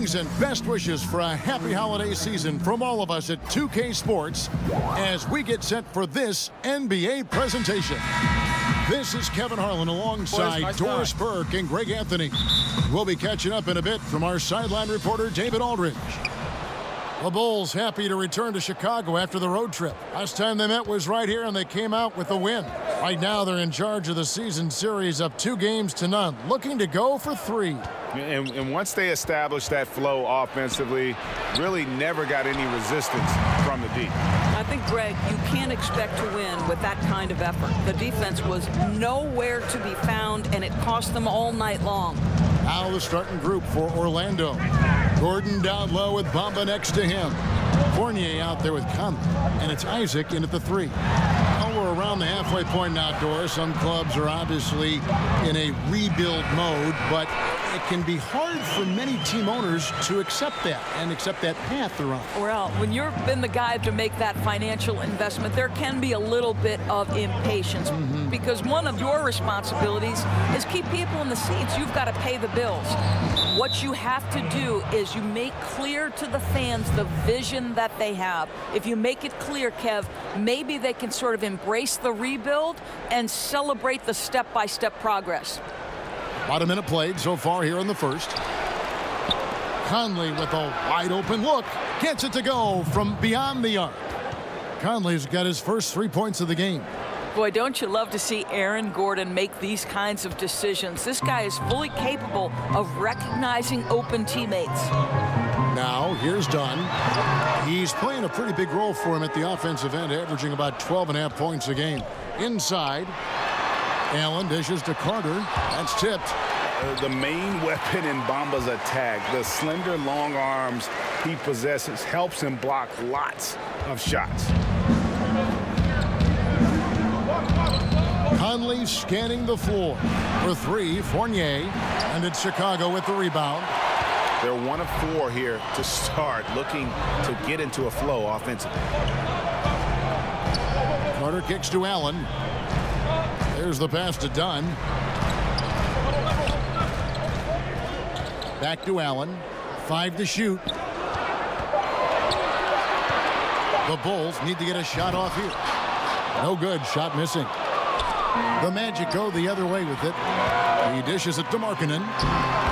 Greetings and best wishes for a happy holiday season from all of us at 2K Sports as we get set for this NBA presentation. This is Kevin Harlan alongside Doris Burke and Greg Anthony. We'll be catching up in a bit from our sideline reporter, David Aldridge. The Bulls happy to return to Chicago after the road trip. Last time they met was right here, and they came out with a win. Right now, they're in charge of the season series up 2-0, looking to go for 3. And once they established that flow offensively, really never got any resistance from the D. I think, Greg, you can't expect to win with that kind of effort. The defense was nowhere to be found, and it cost them all night long. Now the starting group for Orlando. Gordon down low with Bamba next to him. Fournier out there with Conley, and it's Isaac in at the 3. Well, we're around the halfway point now, Doris. Some clubs are obviously in a rebuild mode, but it can be hard for many team owners to accept that and accept that path they're on. Well, when you've been the guy to make that financial investment, there can be a little bit of impatience because one of your responsibilities is keep people in the seats. You've got to pay the bills. What you have to do is you make clear to the fans the vision that they have. If you make it clear, Kev, maybe they can sort of embrace the rebuild and celebrate the step-by-step progress. About a minute played so far here in the first. Conley with a wide open look. Gets it to go from beyond the arc. Conley's got his first 3 points of the game. Boy, don't you love to see Aaron Gordon make these kinds of decisions. This guy is fully capable of recognizing open teammates. Now, here's Dunn. He's playing a pretty big role for him at the offensive end, averaging about 12.5 points a game. Inside, Allen dishes to Carter. That's tipped. The main weapon in Bamba's attack, the slender, long arms he possesses, helps him block lots of shots. Conley scanning the floor. For 3, Fournier. And it's Chicago with the rebound. They're 1 of 4 here to start, looking to get into a flow offensively. Carter kicks to Allen. There's the pass to Dunn. Back to Allen. 5 to shoot. The Bulls need to get a shot off here. No good. Shot missing. The Magic go the other way with it. He dishes it to Markkanen.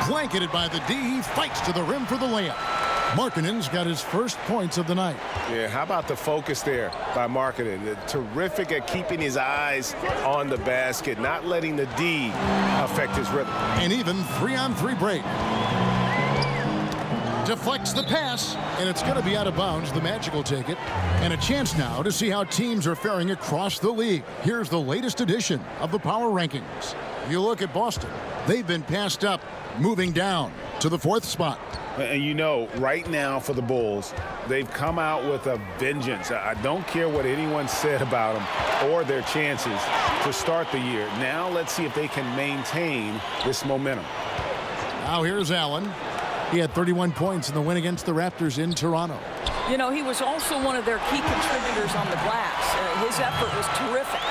Blanketed by the D. He fights to the rim for the layup. Markkanen's got his first points of the night. Yeah, how about the focus there by Markkanen? Terrific at keeping his eyes on the basket, not letting the D affect his rhythm. And even 3-on-3 break. Deflects the pass, and it's going to be out of bounds. The Magic will take it. And a chance now to see how teams are faring across the league. Here's the latest edition of the Power Rankings. You look at Boston. They've been passed up, moving down to the 4th spot. And you know, right now for the Bulls, they've come out with a vengeance. I don't care what anyone said about them or their chances to start the year. Now let's see if they can maintain this momentum. Now here's Allen. He had 31 points in the win against the Raptors in Toronto. You know, he was also one of their key contributors on the glass. His effort was terrific.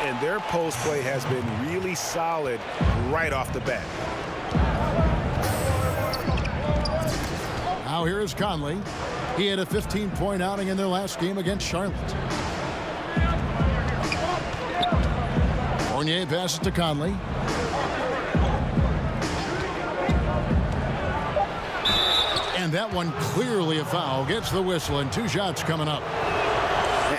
And their post play has been really solid right off the bat. Now here is Conley. He had a 15-point outing in their last game against Charlotte. Fournier passes to Conley. And that one clearly a foul. Gets the whistle, and 2 shots coming up.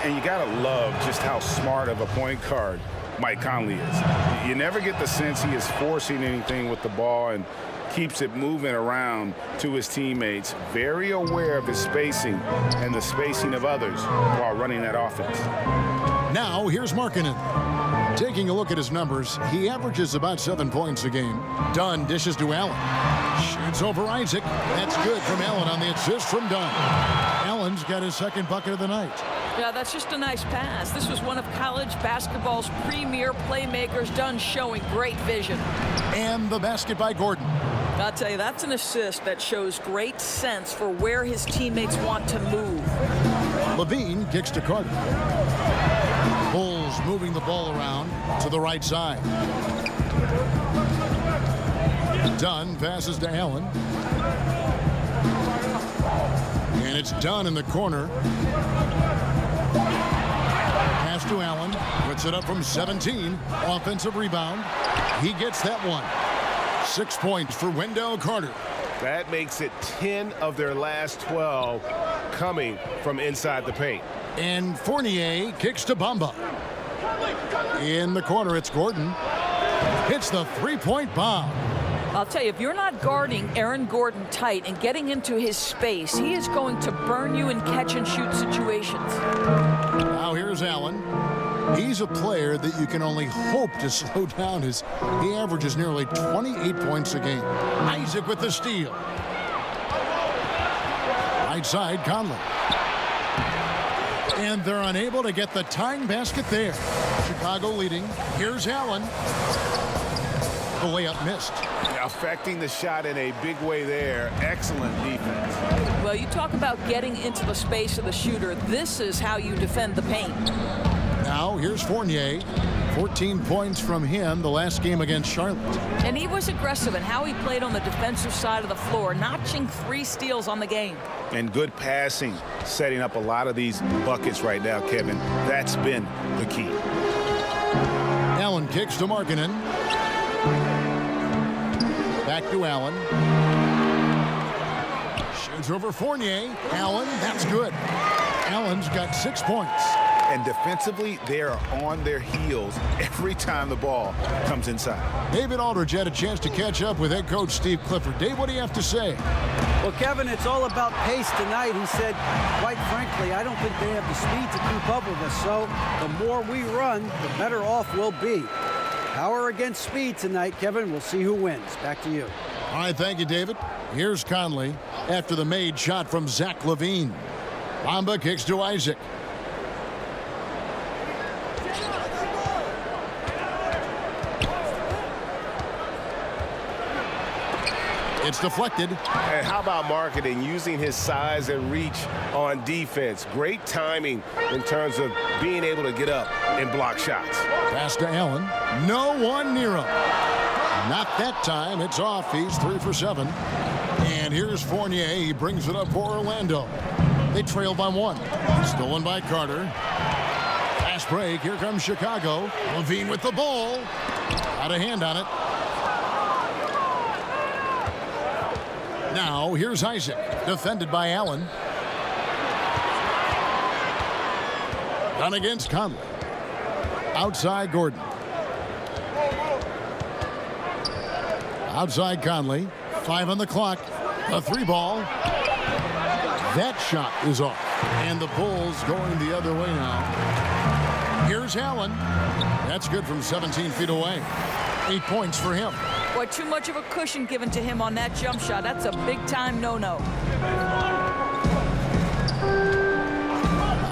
And you got to love just how smart of a point guard Mike Conley is. You never get the sense he is forcing anything with the ball and keeps it moving around to his teammates. Very aware of his spacing and the spacing of others while running that offense. Now here's Markkanen. Taking a look at his numbers, he averages about 7 points a game. Dunn dishes to Allen. Shoots over Isaac. That's good from Allen on the assist from Dunn. Allen's got his second bucket of the night. Yeah, that's just a nice pass. This was one of college basketball's premier playmakers. Dunn showing great vision. And the basket by Gordon. I'll tell you, that's an assist that shows great sense for where his teammates want to move. Levine kicks to Carter. Bulls moving the ball around to the right side. Dunn passes to Allen. And it's done in the corner. Pass to Allen. Puts it up from 17. Offensive rebound. He gets that one. 6 points for Wendell Carter. That makes it 10 of their last 12 coming from inside the paint. And Fournier kicks to Bamba. In the corner, it's Gordon. Hits the three-point bomb. I'll tell you, if you're not guarding Aaron Gordon tight and getting into his space, he is going to burn you in catch-and-shoot situations. Now here's Allen. He's a player that you can only hope to slow down as he averages nearly 28 points a game. Isaac with the steal. Right side, Conley. And they're unable to get the tying basket there. Chicago leading. Here's Allen. The layup missed. Affecting the shot in a big way there. Excellent defense. Well, you talk about getting into the space of the shooter. This is how you defend the paint. Now here's Fournier. 14 points from him the last game against Charlotte. And he was aggressive in how he played on the defensive side of the floor, notching 3 steals on the game. And good passing, setting up a lot of these buckets right now, Kevin. That's been the key. Allen kicks to Markkanen. Back to Allen. Shoots over Fournier. Allen, that's good. Allen's got 6 points. And defensively, they are on their heels every time the ball comes inside. David Aldridge had a chance to catch up with head coach Steve Clifford. Dave, what do you have to say? Well, Kevin, it's all about pace tonight. He said, quite frankly, I don't think they have the speed to keep up with us. So the more we run, the better off we'll be. Power against speed tonight, Kevin. We'll see who wins. Back to you. All right, thank you, David. Here's Conley after the made shot from Zach LaVine. Bamba kicks to Isaac. It's deflected. And how about Markkanen using his size and reach on defense? Great timing in terms of being able to get up and block shots. Pass to Allen. No one near him. Not that time. It's off. He's 3 for 7. And here's Fournier. He brings it up for Orlando. They trail by 1. Stolen by Carter. Fast break. Here comes Chicago. LaVine with the ball. Got a hand on it. Now, here's Isaac, defended by Allen. Done against Conley. Outside Gordon. Outside Conley. 5 on the clock. A 3 ball. That shot is off. And the Bulls going the other way now. Here's Allen. That's good from 17 feet away. 8 points for him. Boy, too much of a cushion given to him on that jump shot. That's a big-time no-no.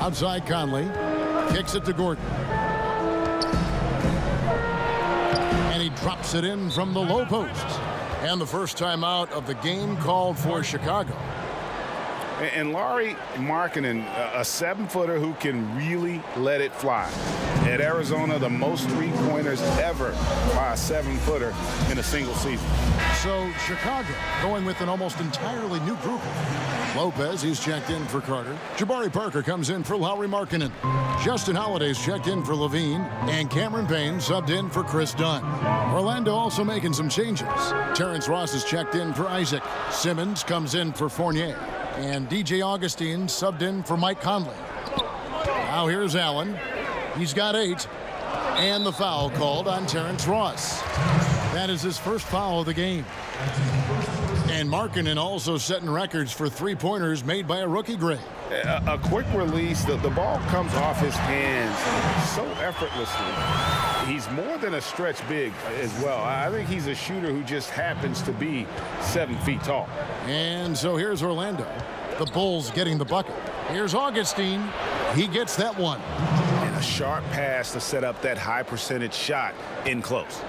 Outside Conley. Kicks it to Gordon. And he drops it in from the low post. And the first timeout of the game called for Chicago. And Lauri Markkanen, a 7-footer who can really let it fly. At Arizona, the most 3-pointers ever by a 7-footer in a single season. So Chicago going with an almost entirely new group. Lopez, he's checked in for Carter. Jabari Parker comes in for Lauri Markkanen. Justin Holiday's checked in for LaVine. And Cameron Payne subbed in for Chris Dunn. Orlando also making some changes. Terrence Ross is checked in for Isaac. Simmons comes in for Fournier. And DJ Augustine subbed in for Mike Conley. Now here's Allen. He's got 8. And the foul called on Terrence Ross. That is his first foul of the game. And Markkanen also setting records for 3-pointers made by a rookie grade. A quick release, the ball comes off his hands so effortlessly. He's more than a stretch big as well. I think he's a shooter who just happens to be 7 feet tall. And so here's Orlando. The Bulls getting the bucket. Here's Augustine. He gets that one. And a sharp pass to set up that high percentage shot in close.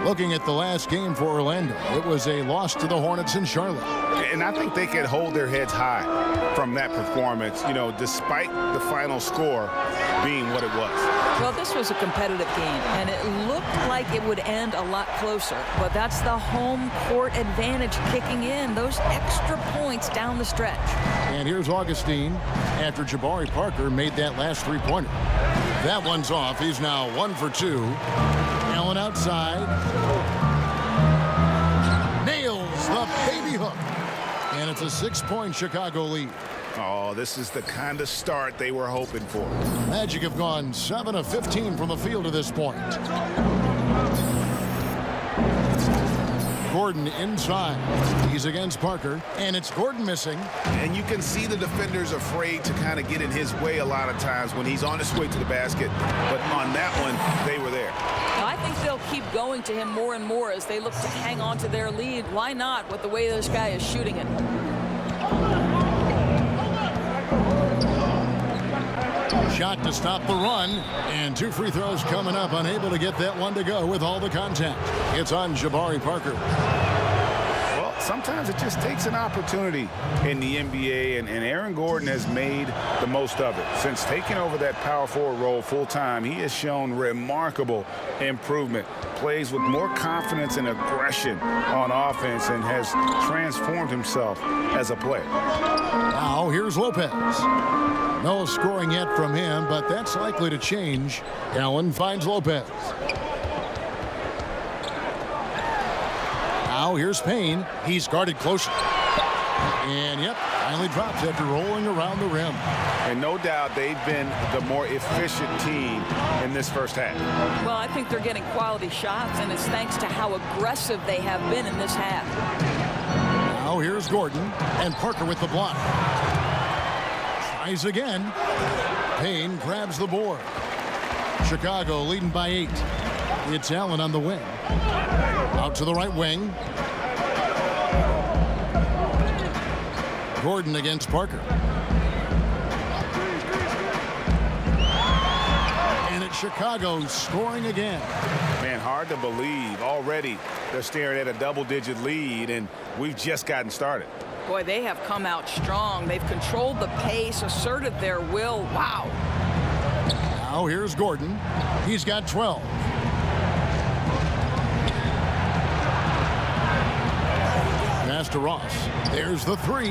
Looking at the last game for Orlando, it was a loss to the Hornets in Charlotte. And I think they can hold their heads high from that performance, you know, despite the final score being what it was. Well, this was a competitive game, and it looked like it would end a lot closer. But that's the home court advantage kicking in. Those extra points down the stretch. And here's Augustine after Jabari Parker made that last three-pointer. That one's off. He's now 1 for 2. Allen outside. Nails the baby hook. And it's a 6-point Chicago lead. Oh, this is the kind of start they were hoping for. Magic have gone 7 of 15 from the field to this point. Gordon inside. He's against Parker, and it's Gordon missing. And you can see the defenders afraid to kind of get in his way a lot of times when he's on his way to the basket. But on that one, they were there. I think they'll keep going to him more and more as they look to hang on to their lead. Why not with the way this guy is shooting it? Shot to stop the run, and 2 free throws coming up, unable to get that one to go with all the contact. It's on Jabari Parker. Well, sometimes it just takes an opportunity in the NBA, and Aaron Gordon has made the most of it. Since taking over that power forward role full-time, he has shown remarkable improvement. Plays with more confidence and aggression on offense and has transformed himself as a player. Now here's Lopez. No scoring yet from him, but that's likely to change. Allen finds Lopez. Now here's Payne. He's guarded closely. And yep, finally drops after rolling around the rim. And no doubt they've been the more efficient team in this first half. Well, I think they're getting quality shots, and it's thanks to how aggressive they have been in this half. Now here's Gordon, and Parker with the block. Tries again. Payne grabs the board. Chicago leading by 8. It's Allen on the wing. Out to the right wing. Gordon against Parker. And it's Chicago scoring again. Man, hard to believe. Already they're staring at a double-digit lead, and we've just gotten started. Boy, they have come out strong. They've controlled the pace, asserted their will. Wow. Now here's Gordon. He's got 12. Pass to Ross. There's the 3.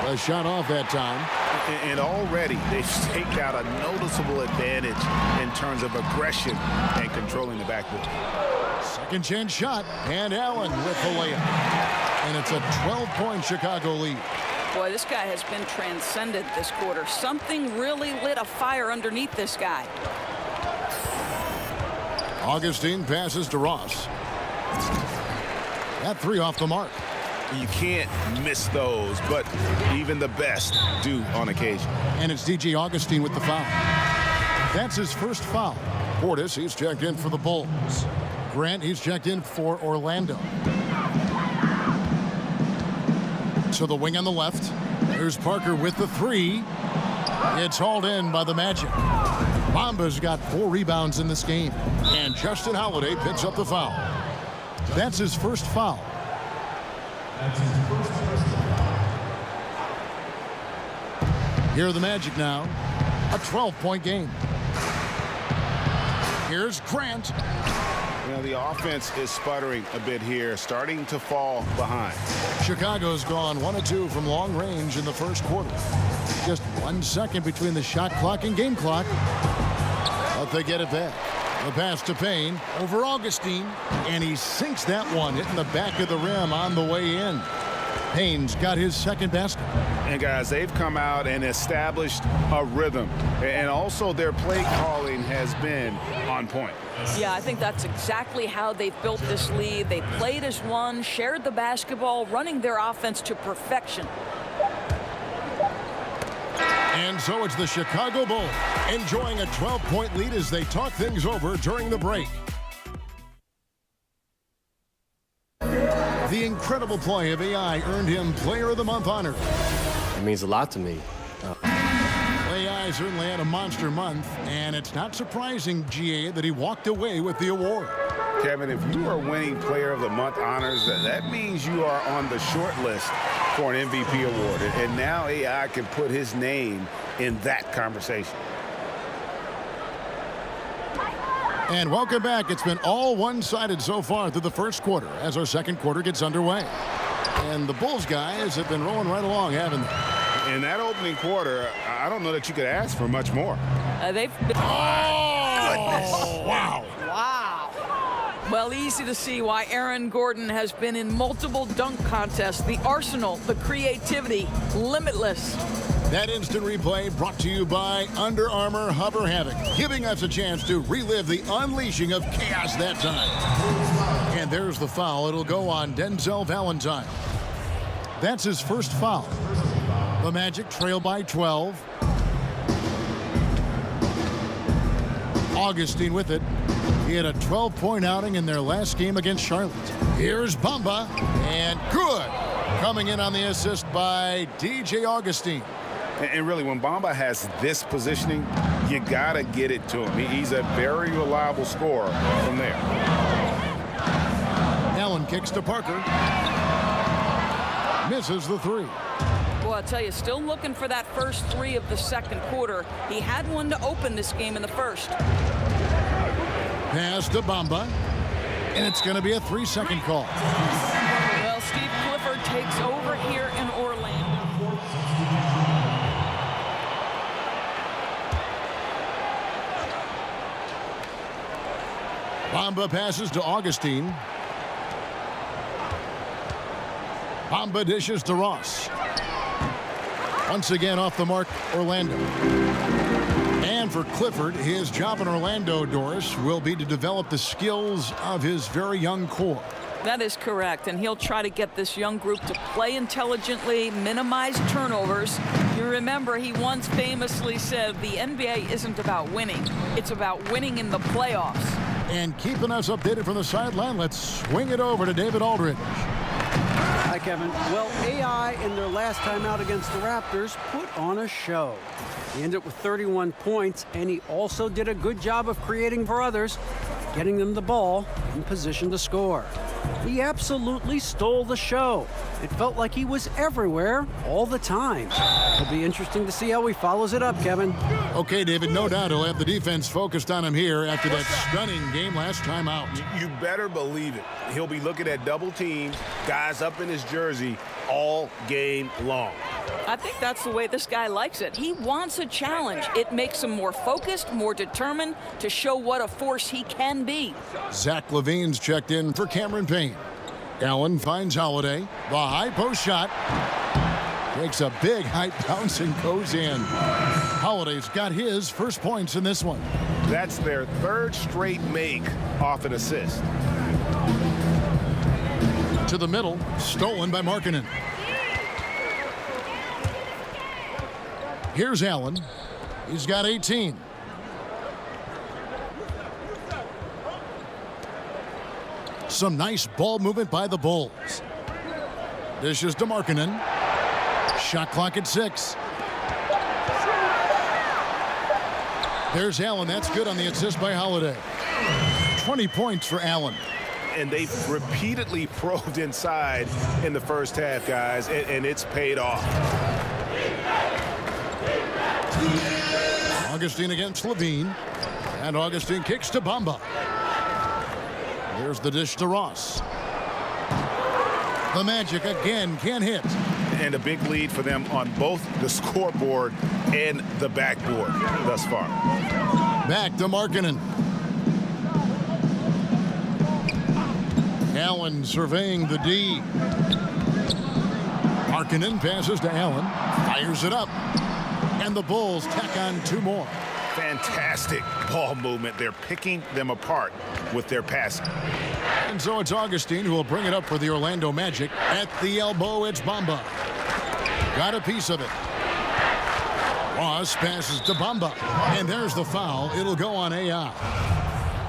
A shot off that time. And already they've staked out a noticeable advantage in terms of aggression and controlling the backboard. Second chance shot, and Allen with the layup. And it's a 12-point Chicago lead. Boy, this guy has been transcendent this quarter. Something really lit a fire underneath this guy. Augustine passes to Ross. That 3 off the mark. You can't miss those, but even the best do on occasion. And it's DJ Augustine with the foul. That's his first foul. Portis, he's checked in for the Bulls. Grant, he's checked in for Orlando. To the wing on the left. There's Parker with the 3. It's hauled in by the Magic. Mamba's got 4 rebounds in this game. And Justin Holiday picks up the foul. That's his first foul. Here are the Magic now. A 12-point game. Here's Grant. You know, the offense is sputtering a bit here, starting to fall behind. Chicago's gone 1 of 2 from long range in the first quarter. Just 1 second between the shot clock and game clock. But they get it back. The pass to Payne over Augustine, and he sinks that one, hitting the back of the rim on the way in. Payne's got his second basket. And guys, they've come out and established a rhythm, and also their play calling has been on point. Yeah, I think that's exactly how they've built this lead. They played as one, shared the basketball, running their offense to perfection. And so it's the Chicago Bulls enjoying a 12-point lead as they talk things over during the break. The incredible play of AI earned him Player of the Month honor. It means a lot to me. AI certainly had a monster month, and it's not surprising, GA, that he walked away with the award. Kevin, if you are winning Player of the Month honors, that means you are on the short list for an MVP award. And now AI can put his name in that conversation. And welcome back. It's been all one-sided so far through the first quarter as our second quarter gets underway. And the Bulls guys have been rolling right along, haven't they? In that opening quarter, I don't know that you could ask for much more. They've been... Oh, wow. Well, easy to see why Aaron Gordon has been in multiple dunk contests. The arsenal, the creativity, limitless. That instant replay brought to you by Under Armour Hover Havoc, giving us a chance to relive the unleashing of chaos that time. And there's the foul. It'll go on Denzel Valentine. That's his first foul. The Magic trail by 12. Augustine with it. He had a 12-point outing in their last game against Charlotte. Here's Bamba, and good. Coming in on the assist by DJ Augustine. And really, when Bamba has this positioning, you got to get it to him. He's a very reliable scorer from there. Allen kicks to Parker. Misses the three. Well, I'll tell you, still looking for that first three of the second quarter. He had one to open this game in the first. Pass to Bamba. And it's going to be a 3-second call. Well, Steve Clifford takes over here in Orlando. Bamba passes to Augustine. Bamba dishes to Ross. Once again off the mark, Orlando. And for Clifford, his job in Orlando, Doris, will be to develop the skills of his very young core. That is correct, and he'll try to get this young group to play intelligently, minimize turnovers. You remember he once famously said the NBA isn't about winning, it's about winning in the playoffs. And keeping us updated from the sideline, let's swing it over to David Aldridge. Hi, Kevin. Well, AI in their last time out against the Raptors put on a show. He ended with 31 points, and he also did a good job of creating for others, getting them the ball in position to score. He absolutely stole the show. It felt like he was everywhere all the time. It'll be interesting to see how he follows it up, Kevin. Okay, David, no doubt he'll have the defense focused on him here after that stunning game last time out. You better believe it. He'll be looking at double teams, guys up in his jersey all game long. I think that's the way this guy likes it. He wants a challenge. It makes him more focused, more determined to show what a force he can be. Zach LaVine's checked in for Cameron Payne. Allen finds Holiday. The high post shot. Takes a big high bounce and goes in. Holiday's got his first points in this one. That's their third straight make off an assist. To the middle, stolen by Markkanen. Here's Allen. He's got 18. Some nice ball movement by the Bulls. Dishes to Markkanen. Shot clock at 6. There's Allen. That's good on the assist by Holiday. 20 points for Allen. And they've repeatedly probed inside in the first half, guys, and it's paid off. Augustine against LaVine. And Augustine kicks to Bamba. There's the dish to Ross. The Magic again can't hit. And a big lead for them on both the scoreboard and the backboard thus far. Back to Markkanen. Allen surveying the D. Markkanen passes to Allen. Fires it up. And the Bulls tack on 2 more. Fantastic ball movement. They're picking them apart with their passing. And so it's Augustine who will bring it up for the Orlando Magic. At the elbow, it's Bamba. Got a piece of it. Ross passes to Bamba. And there's the foul. It'll go on AI.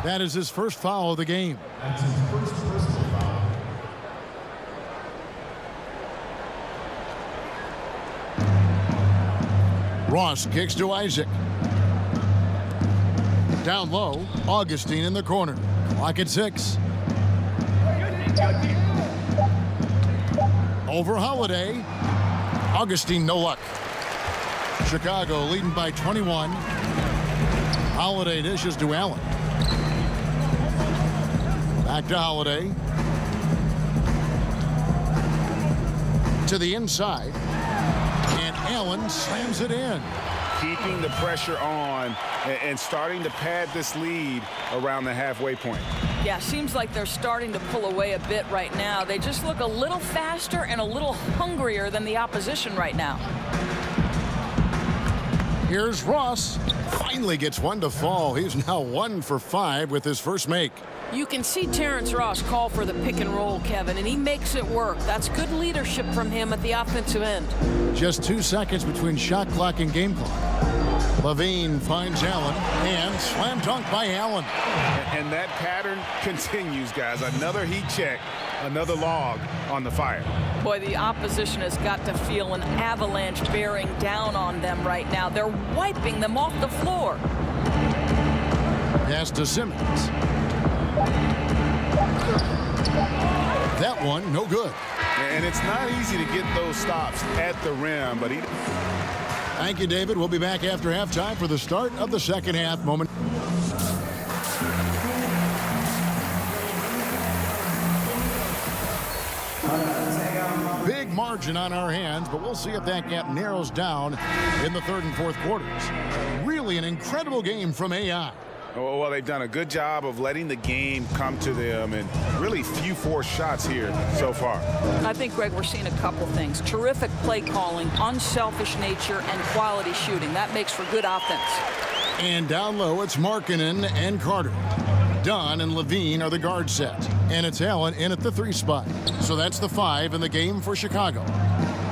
That is his first foul of the game. Ross kicks to Isaac. Down low, Augustine in the corner. Clock at 6. Over Holiday. Augustine, no luck. Chicago leading by 21. Holiday dishes to Allen. Back to Holiday. To the inside. And Allen slams it in. Keeping the pressure on and starting to pad this lead around the halfway point. Yeah, seems like they're starting to pull away a bit right now. They just look a little faster and a little hungrier than the opposition right now. Here's Ross. Finally gets one to fall. He's now 1 for 5 with his first make. You can see Terrence Ross call for the pick and roll, Kevin, and he makes it work. That's good leadership from him at the offensive end. Just 2 seconds between shot clock and game clock. Levine finds Allen and slam dunk by Allen. And that pattern continues, guys. Another heat check, another log on the fire. Boy, the opposition has got to feel an avalanche bearing down on them right now. They're wiping them off the floor. Pass to Simmons. That one, no good. And it's not easy to get those stops at the rim, but he... Thank you, David. We'll be back after halftime for the start of the second half. Big margin on our hands, but we'll see if that gap narrows down in the third and fourth quarters. Really an incredible game from AI. Well, they've done a good job of letting the game come to them, and really few forced shots here so far. I think, Greg, we're seeing a couple things. Terrific play calling, unselfish nature, and quality shooting. That makes for good offense. And down low, it's Markkanen and Carter. Dunn and Levine are the guard set. And it's Allen in at the 3 spot. So that's the 5 in the game for Chicago.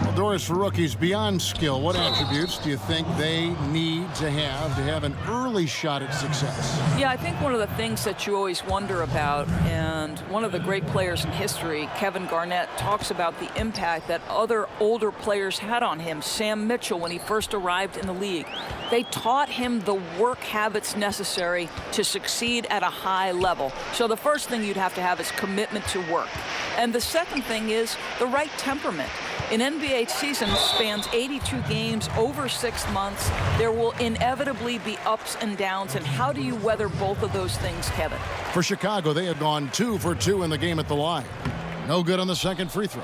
Well, Doris, for rookies, beyond skill, what attributes do you think they need to have an early shot at success? Yeah, I think one of the things that you always wonder about, and one of the great players in history, Kevin Garnett, talks about the impact that other older players had on him. Sam Mitchell, when he first arrived in the league, they taught him the work habits necessary to succeed at a high level. So the first thing you'd have to have is commitment to work. And the second thing is the right temperament. An NBA season spans 82 games over 6 months. There will inevitably be ups and downs. And how do you weather both of those things, Kevin? For Chicago, they had gone 2 for 2 in the game at the line. No good on the second free throw.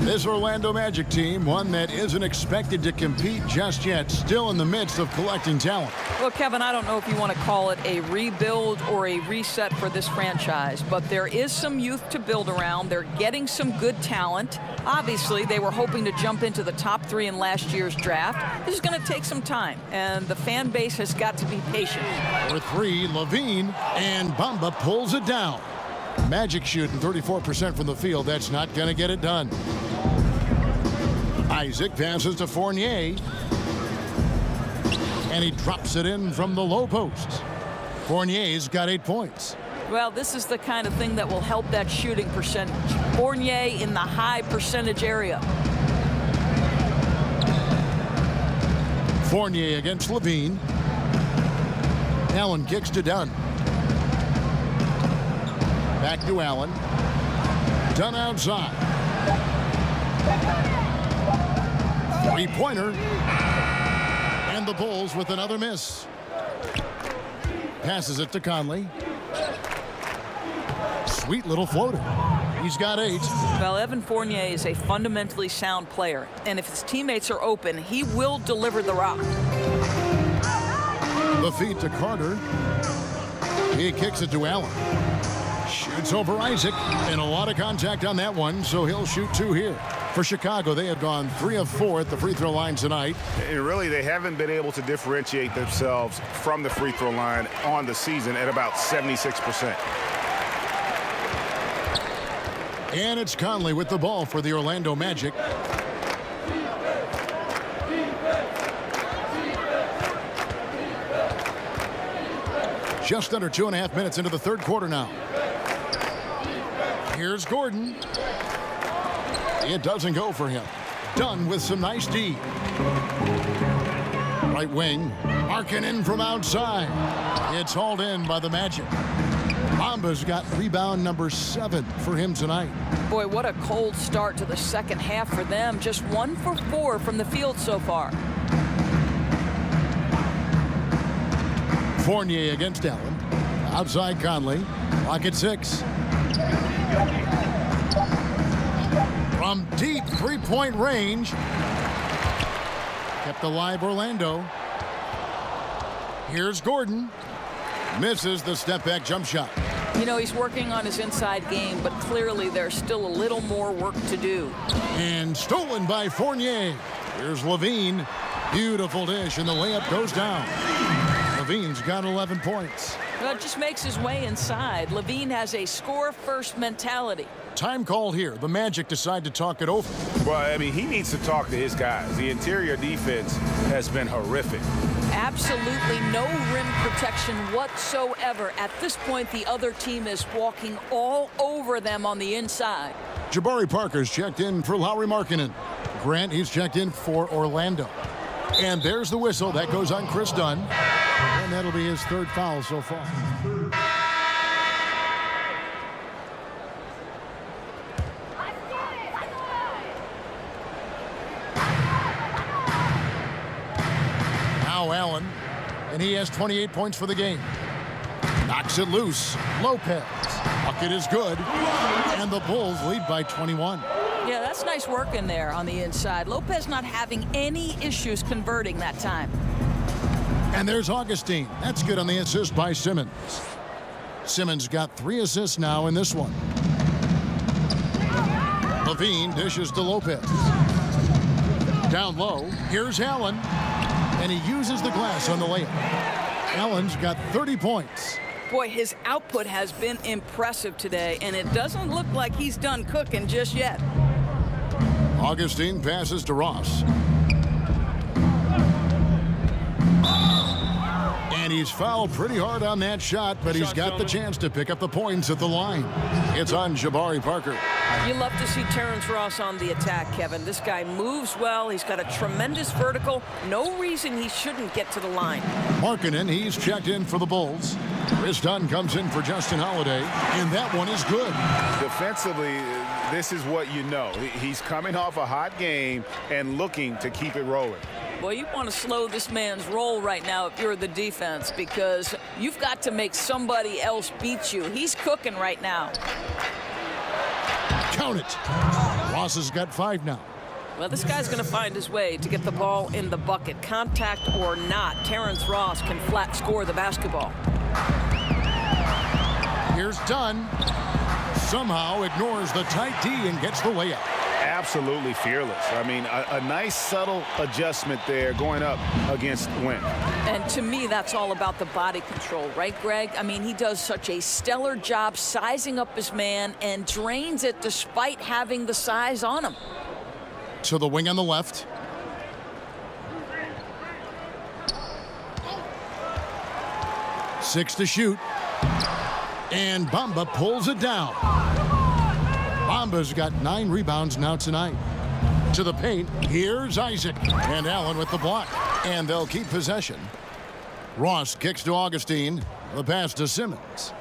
This Orlando Magic team, one that isn't expected to compete just yet, still in the midst of collecting talent. Well, Kevin, I don't know if you want to call it a rebuild or a reset for this franchise, but there is some youth to build around. They're getting some good talent. Obviously, they were hoping to jump into the top 3 in last year's draft. This is going to take some time, and the fan base has got to be patient. For 3, Levine, and Bamba pulls it down. Magic shooting 34% from the field. That's not going to get it done. Isaac passes to Fournier. And he drops it in from the low post. Fournier's got 8 points. Well, this is the kind of thing that will help that shooting percentage. Fournier in the high percentage area. Fournier against Levine. Allen kicks to Dunn. Back to Allen. Dunn outside. 3-pointer. And the Bulls with another miss. Passes it to Conley. Sweet little floater. He's got 8. Well, Evan Fournier is a fundamentally sound player, and if his teammates are open, he will deliver the rock. The feed to Carter. He kicks it to Allen. Shoots over Isaac, and a lot of contact on that one, so he'll shoot 2 here. For Chicago, they have gone 3 of 4 at the free throw line tonight. And really, they haven't been able to differentiate themselves from the free throw line on the season at about 76%. And it's Conley with the ball for the Orlando Magic. Just under 2.5 minutes into the third quarter now. Here's Gordon. It doesn't go for him. Dunn with some nice D. Right wing. Markkanen from outside. It's hauled in by the Magic. Bamba's got rebound number 7 for him tonight. Boy, what a cold start to the second half for them. Just 1 for 4 from the field so far. Fournier against Allen. Outside Conley. Clock at 6. From deep three-point range. Kept alive Orlando. Here's Gordon. Misses the step-back jump shot. You know, he's working on his inside game, but clearly there's still a little more work to do. And stolen by Fournier. Here's Levine. Beautiful dish, and the layup goes down. Levine's got 11 points. Well, it just makes his way inside. Levine has a score-first mentality. Time called here. The Magic decide to talk it over. Well, I mean, he needs to talk to his guys. The interior defense has been horrific. Absolutely no rim protection whatsoever. At this point, the other team is walking all over them on the inside. Jabari Parker's checked in for Lauri Markkanen. Grant, he's checked in for Orlando. And there's the whistle. That goes on Chris Dunn. And that'll be his third foul so far. Now Allen, and he has 28 points for the game. Knocks it loose. Lopez. Bucket is good. And the Bulls lead by 21. Yeah, that's nice work in there on the inside. Lopez not having any issues converting that time. And there's Augustine. That's good on the assist by Simmons. Simmons got 3 assists now in this one. Levine dishes to Lopez. Down low, here's Allen. And he uses the glass on the layup. Allen's got 30 points. Boy, his output has been impressive today, and it doesn't look like he's done cooking just yet. Augustine passes to Ross. And he's fouled pretty hard on that shot, but he's got the chance to pick up the points at the line. It's on Jabari Parker. You love to see Terrence Ross on the attack, Kevin. This guy moves well. He's got a tremendous vertical. No reason he shouldn't get to the line. Markkanen, he's checked in for the Bulls. Chris Dunn comes in for Justin Holiday, and that one is good. Defensively, this is what you know. He's coming off a hot game and looking to keep it rolling. Well, you want to slow this man's roll right now if you're the defense, because you've got to make somebody else beat you. He's cooking right now. Count it. Ross has got 5 now. Well, this guy's going to find his way to get the ball in the bucket. Contact or not, Terrence Ross can flat score the basketball. Here's Dunn. Somehow ignores the tight D and gets the layup. Absolutely fearless. I mean, a nice subtle adjustment there going up against Wynn. And to me, that's all about the body control, right, Greg? I mean, he does such a stellar job sizing up his man and drains it despite having the size on him. To the wing on the left. Six to shoot. And Bamba pulls it down. Bamba's got 9 rebounds now tonight. To the paint, here's Isaac. And Allen with the block. And they'll keep possession. Ross kicks to Augustine. The pass to Simmons.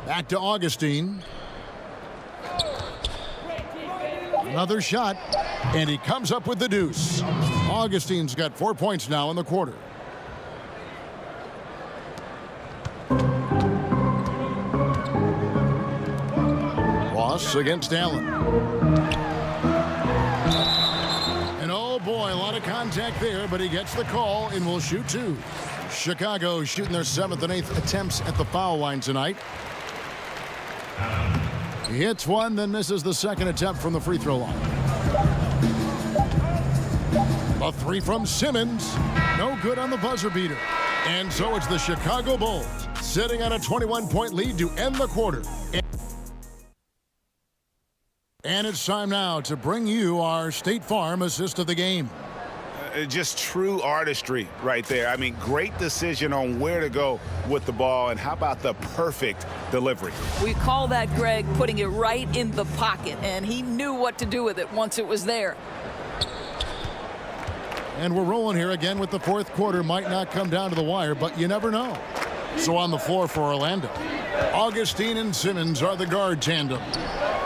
Back to Augustine. Another shot. And he comes up with the deuce. Augustine's got 4 points now in the quarter. Ross against Allen. And oh boy, a lot of contact there, but he gets the call and will shoot 2. Chicago shooting their 7th and 8th attempts at the foul line tonight. He hits one, then misses the second attempt from the free throw line. A 3 from Simmons. No good on the buzzer beater. And so it's the Chicago Bulls sitting on a 21-point lead to end the quarter. And it's time now to bring you our State Farm assist of the game. Just true artistry right there. I mean, great decision on where to go with the ball, and how about the perfect delivery? We call that, Greg, putting it right in the pocket, and he knew what to do with it once it was there. And we're rolling here again with the fourth quarter. Might not come down to the wire, but you never know. So on the floor for Orlando, Augustine and Simmons are the guard tandem.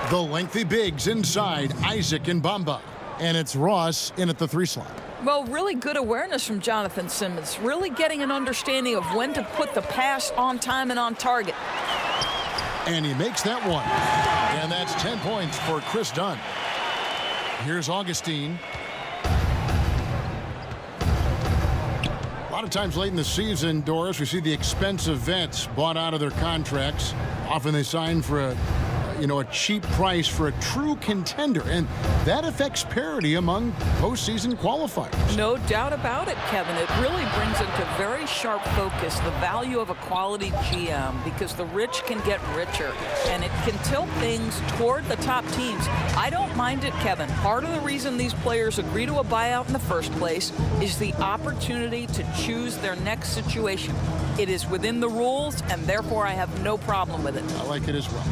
The lengthy bigs inside, Isaac and Bamba. And it's Ross in at the 3 slot. Well, really good awareness from Jonathan Simmons. Really getting an understanding of when to put the pass on time and on target. And he makes that one. And that's 10 points for Chris Dunn. Here's Augustine. A lot of times late in the season, Doris, we see the expensive vets bought out of their contracts. Often they sign for a cheap price for a true contender, and that affects parity among postseason qualifiers. No doubt about it, Kevin. It really brings into very sharp focus the value of a quality GM, because the rich can get richer, and it can tilt things toward the top teams. I don't mind it, Kevin. Part of the reason these players agree to a buyout in the first place is the opportunity to choose their next situation. It is within the rules, and therefore I have no problem with it. I like it as well.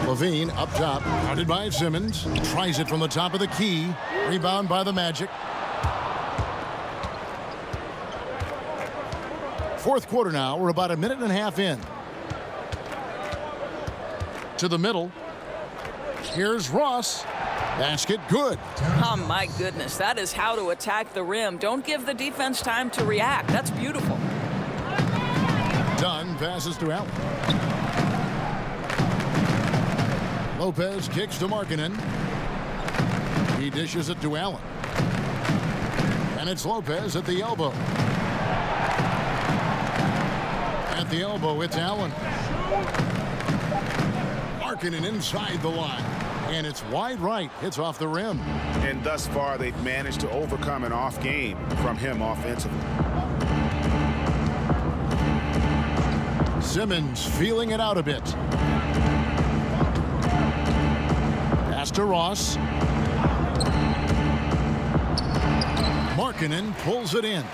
Levine up top, guarded by Simmons. Tries it from the top of the key. Rebound by the Magic. Fourth quarter now. We're about a minute and a half in. To the middle. Here's Ross. Basket good. Oh, my goodness. That is how to attack the rim. Don't give the defense time to react. That's beautiful. Dunn passes to Allen. Lopez kicks to Markkanen. He dishes it to Allen. And it's Lopez at the elbow. At the elbow, it's Allen. Markkanen inside the line. And it's wide right. Hits off the rim. And thus far, they've managed to overcome an off game from him offensively. Simmons feeling it out a bit. Pass to Ross. Markkanen pulls it in.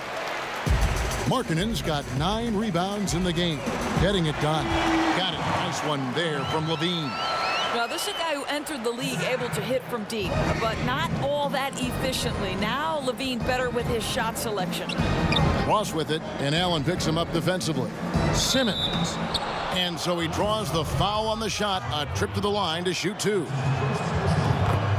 Markkanen's got 9 rebounds in the game. Getting it done. Got it. Nice one there from Levine. Now, this is a guy who entered the league able to hit from deep, but not all that efficiently. Now, Levine better with his shot selection. Ross with it, and Allen picks him up defensively. Simmons. And so he draws the foul on the shot. A trip to the line to shoot 2.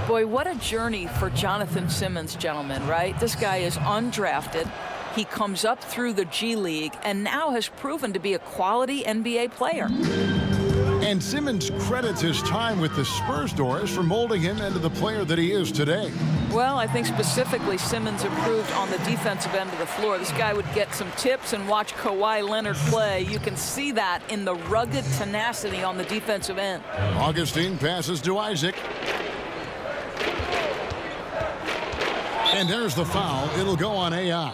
Boy, what a journey for Jonathan Simmons, gentlemen, right? This guy is undrafted. He comes up through the G League and now has proven to be a quality NBA player. And Simmons credits his time with the Spurs, Doris, for molding him into the player that he is today. Well, I think specifically Simmons improved on the defensive end of the floor. This guy would get some tips and watch Kawhi Leonard play. You can see that in the rugged tenacity on the defensive end. Augustine passes to Isaac. And there's the foul. It'll go on AI.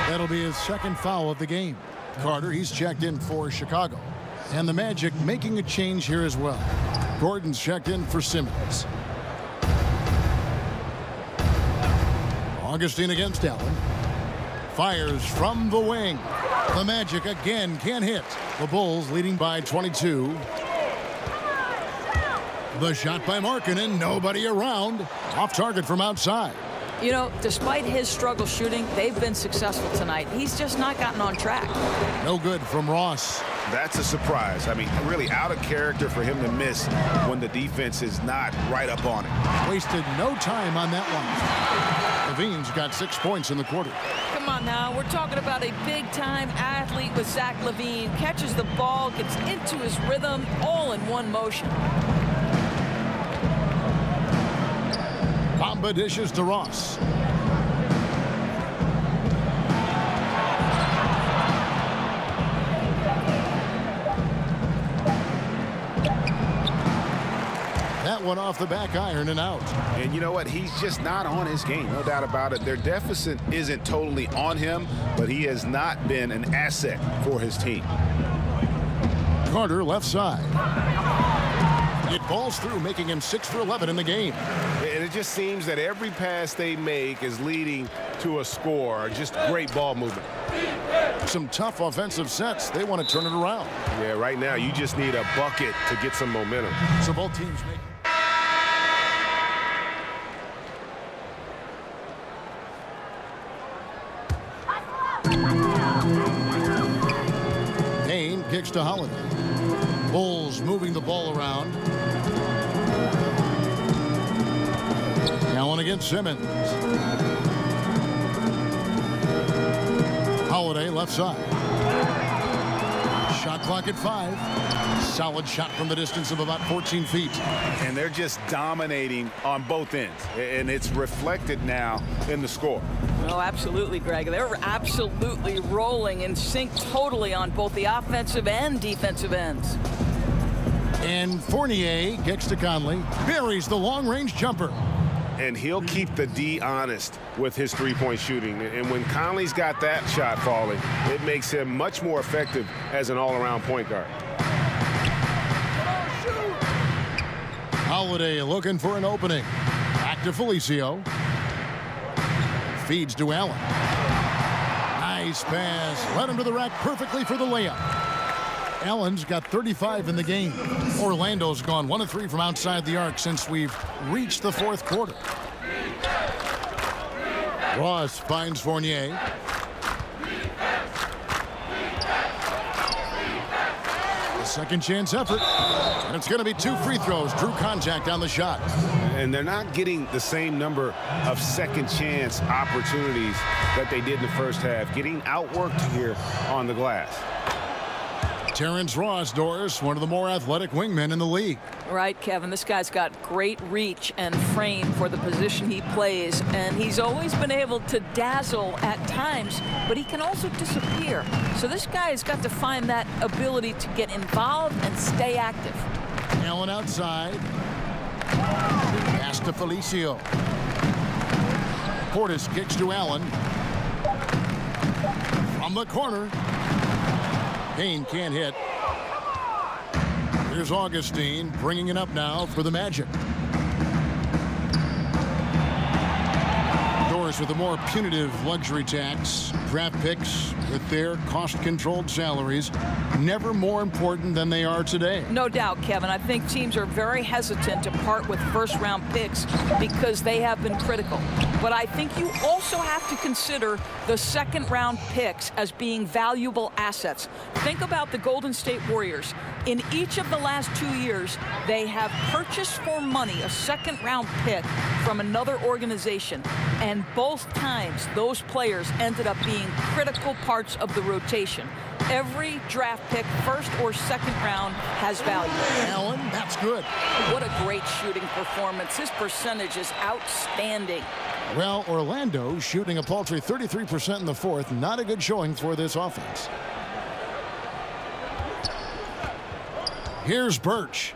That'll be his second foul of the game. Carter, he's checked in for Chicago. And the Magic making a change here as well. Gordon's checked in for Simmons. Augustine against Allen. Fires from the wing. The Magic again can't hit. The Bulls leading by 22. The shot by Markkanen. Nobody around. Off target from outside. You know, despite his struggle shooting, they've been successful tonight. He's just not gotten on track. No good from Ross. That's a surprise. I mean, really out of character for him to miss when the defense is not right up on it. Wasted no time on that one. Levine's got 6 points in the quarter. Come on now, we're talking about a big-time athlete with Zach LaVine. Catches the ball, gets into his rhythm, all in one motion. Bamba dishes to Ross. That one off the back iron and out. And you know what? He's just not on his game. No doubt about it. Their deficit isn't totally on him, but he has not been an asset for his team. Carter left side. It falls through, making him 6 for 11 in the game. And it just seems that every pass they make is leading to a score. Just great ball movement. Some tough offensive sets. They want to turn it around. Yeah, right now you just need a bucket to get some momentum. So both teams make. Payne kicks to Holiday. Bulls moving the ball around. Allen against Simmons. Holiday left side. Shot clock at 5. Solid shot from the distance of about 14 feet. And they're just dominating on both ends. And it's reflected now in the score. Oh, absolutely, Greg. They're absolutely rolling in sync totally on both the offensive and defensive ends. And Fournier kicks to Conley. Buries the long-range jumper. And he'll keep the D honest with his three-point shooting. And when Conley's got that shot falling, it makes him much more effective as an all-around point guard. Holiday looking for an opening. Back to Felicio. Feeds to Allen. Nice pass. Led him to the rack perfectly for the layup. Allen's got 35 in the game. Orlando's gone 1 of 3 from outside the arc since we've reached the fourth quarter. Ross finds Fournier. A second chance effort. And it's going to be 2 free throws. Drew contact on the shot. And they're not getting the same number of second chance opportunities that they did in the first half. Getting outworked here on the glass. Terrence Ross, Doris, one of the more athletic wingmen in the league. Right, Kevin. This guy's got great reach and frame for the position he plays, and he's always been able to dazzle at times, but he can also disappear. So this guy has got to find that ability to get involved and stay active. Allen outside. Pass to Felicio. Portis kicks to Allen. From the corner. Payne can't hit. Here's Augustine bringing it up now for the Magic. Doris with the more punitive luxury tax. Draft picks with their cost-controlled salaries never more important than they are today. No doubt, Kevin. I think teams are very hesitant to part with first-round picks because they have been critical. But I think you also have to consider the second-round picks as being valuable assets. Think about the Golden State Warriors. In each of the last 2 years, they have purchased for money a second-round pick from another organization. And both times, those players ended up being critical parts of the rotation. Every draft pick, first or second round, has value. Allen, that's good. What a great shooting performance. His percentage is outstanding. Well, Orlando shooting a paltry 33% in the fourth. Not a good showing for this offense. Here's Birch.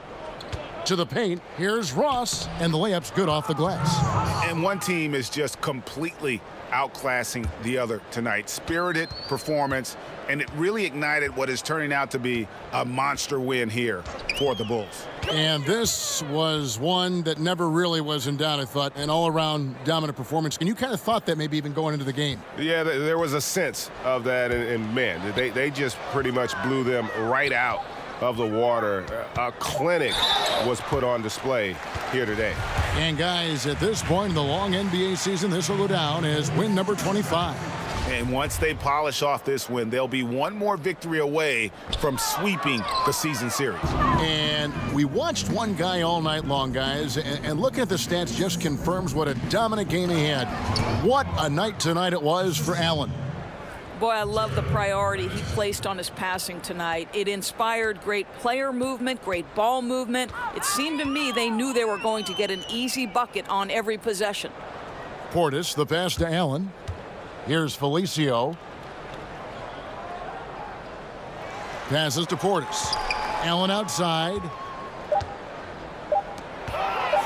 To the paint. Here's Ross. And the layup's good off the glass. And one team is just completely outclassing the other tonight. Spirited performance, and it really ignited what is turning out to be a monster win here for the Bulls. And this was one that never really was in doubt, I thought, an all-around dominant performance. And you kind of thought that maybe even going into the game. Yeah, there was a sense of that, and man, they just pretty much blew them right out of the water. A clinic was put on display here today. And guys, at this point in the long NBA season, this will go down as win number 25. And once they polish off this win, they'll be one more victory away from sweeping the season series. And we watched one guy all night long, guys, and looking at the stats just confirms what a dominant game he had. What a night tonight it was for Allen. Boy, I love the priority he placed on his passing tonight. It inspired great player movement, great ball movement. It seemed to me they knew they were going to get an easy bucket on every possession. Portis, the pass to Allen. Here's Felicio. Passes to Portis. Allen outside.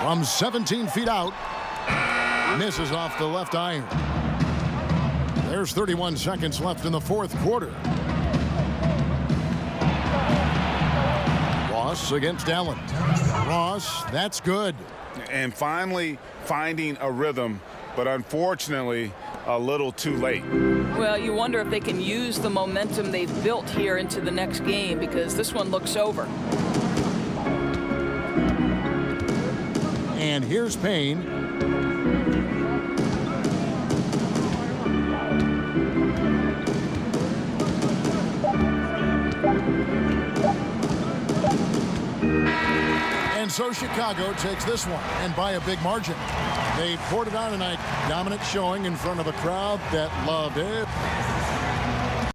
From 17 feet out. Misses off the left iron. There's 31 seconds left in the fourth quarter. Ross against Allen. Ross, that's good. And finally finding a rhythm, but unfortunately a little too late. Well, you wonder if they can use the momentum they've built here into the next game, because this one looks over. And here's Payne. so Chicago takes this one, and by a big margin. They poured it on tonight. Dominant showing in front of a crowd that loved it.